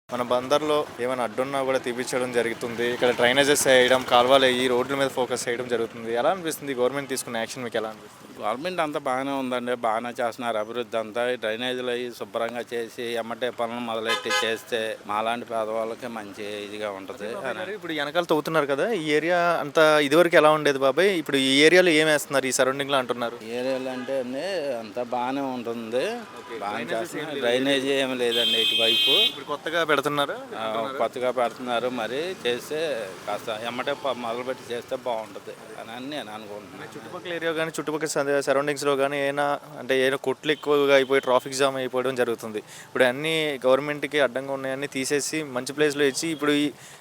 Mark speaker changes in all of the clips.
Speaker 1: మన బందర్‌లో ఏమైనా అడ్డున్నా గూడా తీపిచ్చడం జరుగుతుంది. ఇక్కడ డ్రైనేజెస్ ఏయడం, కాలువలెయ్యి, రోడ్ల మీద ఫోకస్ చేయడం జరుగుతుంది. ఎలా అనిపిస్తుంది? గవర్నమెంట్ తీసుకున్న యాక్షన్ మీకెలా అనిపిస్తుంది?
Speaker 2: గవర్నమెంట్ అంతా బాగానే ఉందండి. బాగానే చేస్తున్నారు అభివృద్ధి అంతా. ఈ డ్రైనేజీలు అవి శుభ్రంగా చేసి ఎమ్మటే పనులు మొదలెట్టి చేస్తే మాలాంటి పేదవాళ్ళకి మంచి ఇదిగా ఉంటుంది అని.
Speaker 1: ఇప్పుడు ఎనకాల తవ్వుతున్నారు కదా! ఈ ఏరియా అంతా ఇదివరకు ఎలా ఉండేది బాబాయ్? ఇప్పుడు ఈ ఏరియాలో ఏమేస్తున్నారు? ఈ సరౌండింగ్‌లో అంటున్నారు.
Speaker 2: ఏరియాలు అంటే అండి అంతా బాగానే ఉంటుంది. బాగానే చేస్తున్నారు. డ్రైనేజీ ఏమి లేదండి ఇటువైపు.
Speaker 1: ఇప్పుడు కొత్తగా పెడుతున్నారా?
Speaker 2: కొత్తగా పెడుతున్నారు. మరి చేస్తే కాస్త ఎమ్మటే మొదలుపెట్టి చేస్తే బాగుంటుంది అని నేను అనుకుంటున్నాను.
Speaker 1: చుట్టుపక్కల ఏరియా గానీ, చుట్టుపక్కల సరౌండింగ్స్‌లో గానీ ఏమైనా కొట్లు ఎక్కువగా అయిపోయి ట్రాఫిక్ జామ్ అయిపోవడం జరుగుతుంది. ఇప్పుడు అన్నీ గవర్నమెంట్‌కి అడ్డంగా ఉన్నాయన్నీ తీసేసి మంచి ప్లేస్‌లో ఇచ్చి ఇప్పుడు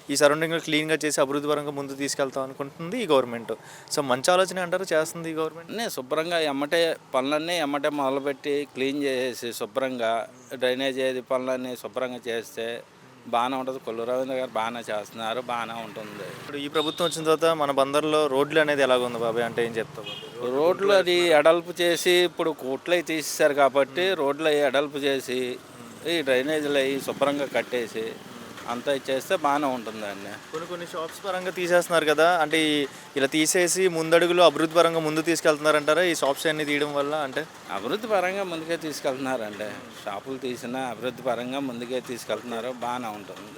Speaker 1: ఈ సరౌండింగ్‌లో క్లీన్‌గా చేసి అభివృద్ధి పరంగా ముందుకు తీసుకెళ్తాం అనుకుంటుంది ఈ గవర్నమెంట్. సో మంచి ఆలోచనే అంటారా చేస్తుంది ఈ గవర్నమెంట్?
Speaker 2: శుభ్రంగా ఎమ్మటే పనులన్నీ ఎమ్మటే మొదలుపెట్టి క్లీన్ చేసేసి శుభ్రంగా డ్రైనేజ్ ఏది పనులన్నీ శుభ్రంగా చేస్తే బాగానే ఉంటుంది. కొల్లు రవీంద్ర గారు బాగానే చేస్తున్నారు. బాగానే ఉంటుంది.
Speaker 1: ఇప్పుడు ఈ ప్రభుత్వం వచ్చిన తర్వాత మన బందర్లో రోడ్లు అనేది ఎలాగుంది బాబాయ్? అంటే ఏం చెప్తావు?
Speaker 2: రోడ్లు అది ఎడల్పు చేసి ఇప్పుడు కోట్లు అవి తీసేశారు కాబట్టి రోడ్లు అవి ఎడల్పు చేసి ఈ డ్రైనేజీలు అవి శుభ్రంగా కట్టేసి అంతా చేస్తే బాగానే ఉంటుందండి.
Speaker 1: కొన్ని షాప్స్ పరంగా తీసేస్తున్నారు కదా, అంటే ఇలా తీసేసి ముందడుగులో అభివృద్ధి పరంగా ముందు తీసుకెళ్తున్నారంటారా ఈ షాప్స్ అన్ని తీయడం వల్ల? అంటే
Speaker 2: అభివృద్ధి పరంగా ముందుకే తీసుకెళ్తున్నారండి. షాపులు తీసినా అభివృద్ధి పరంగా ముందుకే తీసుకెళ్తున్నారు. బాగానే ఉంటుంది.